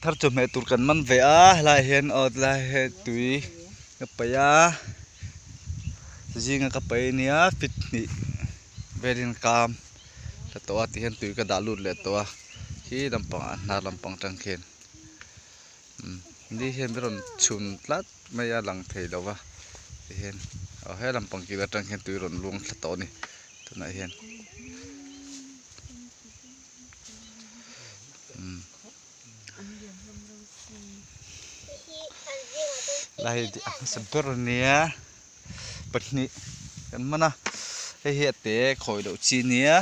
thar cho mẹ tur kan man ve a lai hian la he tui ka paya zinga ka pai nia fit ni verin kam la to a ti hian tui ka da lut le to a hi lampang na lampang tang khen ni hian beron chun tlat maya lang thei lowa ti hian he lampang ki la tang khen tui ron luang thla to ni tuna hian lai di ang saber nia patni kan mana he te khoi do chi nia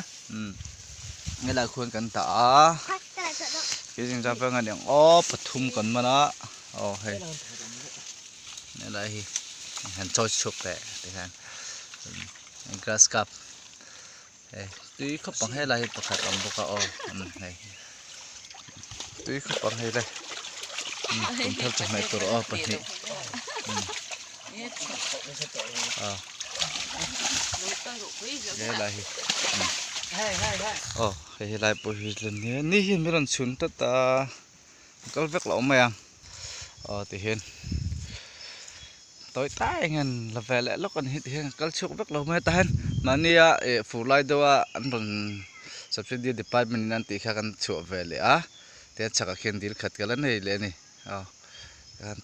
ngay là khuôn kan ta cái gì ra phương anh đang pathum kan mana hay này là hi han cho chụp để han grass cup tuy không bằng hay là hi pakhat am boka hay tuy không bằng hay đây cũng theo trong này tụi patni cái là hi cái lại bồi lên ní hiền mới làm xuống tất ta có vết lỗ mày thì hiền tối tai ngàn là về lại lúc còn hiền có chụp vết lỗ mày ta hen mà nia phụ lại đâu anh còn sắp xếp đi department nên tí khác anh chụp về lại á thì chắc là khiên đi khát cái lần này lên này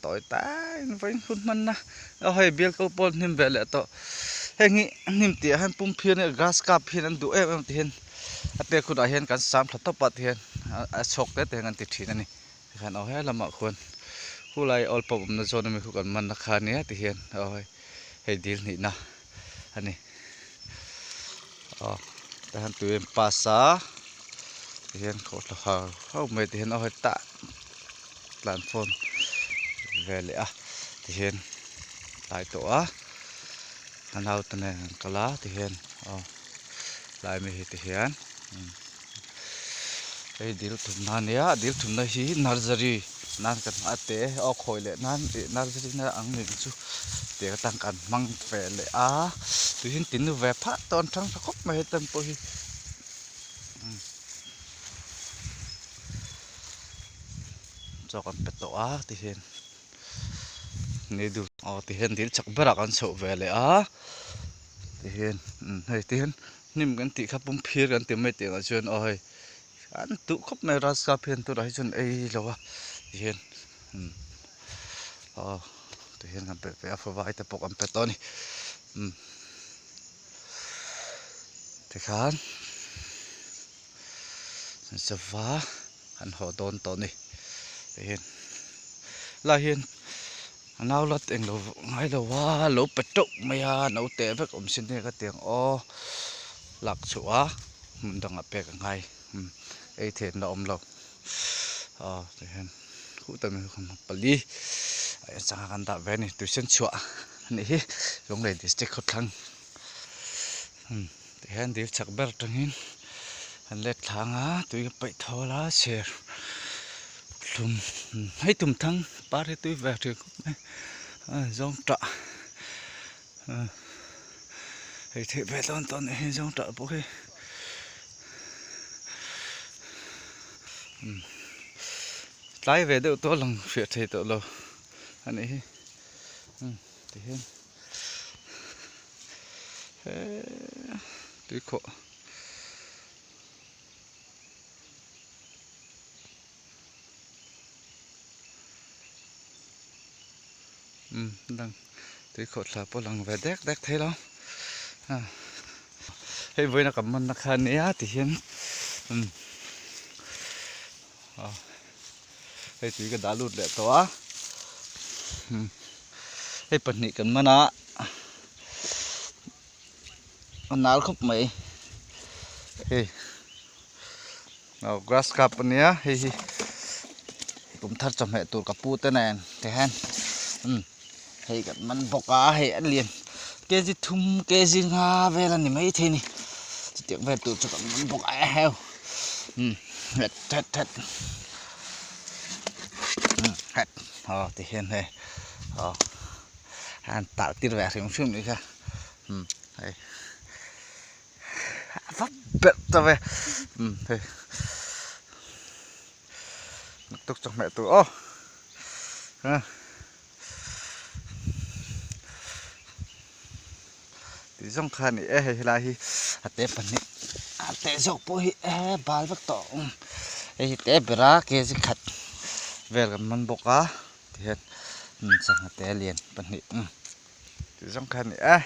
tối tai với phun man na hay biết câu bol niệm về lại to hay nghĩ niệm tiệt han pum phiền grass cup phiền anh đủ em hiền apek khu đại hiền kan sam thắt tóc bát hiền chọc đấy thì ngăn tiệt thìn này kan ao hay làm mạo khuôn khu lại all pop nó cho nên mình khu cần man khá nhé thì hiền hay deal nị na anh này ta han tụi em passa thì hiền khó là không mấy thì hiền ao hay tạ plan phone về lại thì hiền lại tổ anh hao tên này cá lá thì hiền lại mình thì hiền cái điều thùng nan nhá điều thùng này hi nursery nan kan ate khoi le nan nursery na ang mình chu để tăng cần mang về lại tụi hiền tính về phát toàn trăng khóc mày tâm po hi cho con pet to thì hiền này đủ thì hiền thì chắc bớt con sổ về lại thì hiền hay thì hiền nim kan ti khap pum phir kan ti mai te la chuan an tu khop mai ras ka phen tu rai chuan ei lowa thì hiền thì hiền kan pe pe fa vai te pok am pe to ni thì khan sa va an ho don to ni thì hiền la hiền nào lót anh lo ngay lo wa lo pet tok mày nấu té với ông xin cái tiếng lạc chúa mình đang apek ngay ấy thì nó om lo thì hen cụ tâm mình không bali chẳng hạn ta về này tôi xin chúa này giống này thì stick hot thang thì hen đi chắc bớt trong hin anh lết thang tôi bị thua lá xe lùm hay tụm thang ba thì tôi về trường giống trọ thì về toàn này giống trọ bố khi lái về đâu tôi lần việc thì tôi lâu anh ấy thì hen tôi khổ đang tôi khổ là bố lần về đét thế đó hay với nó cầm nó khăn ấy thì hiền hay tùy cái đá lụt lại to hay bật nị cần mà nó nál khóc mày hey nào grass cup này hay cũng thắt cho mẹ tụt capu thế này thế hen hay cần mắn bọc hay ăn liền cái gì thum cái gì nga về là niệm mấy thế này tiếng về tụt cho cần mắn bọc heo hết thì hiện này han tạo tiền về thì không phim nữa cả đây vấp bẹt ra về tục trong mẹ tụ ô thì trong khăn này hay là hi ate pan ni ate dọc po hi bal vak to hi te bra ke ji khat vel kan man boka thì hết sang ate liền pan ni thì trong khăn này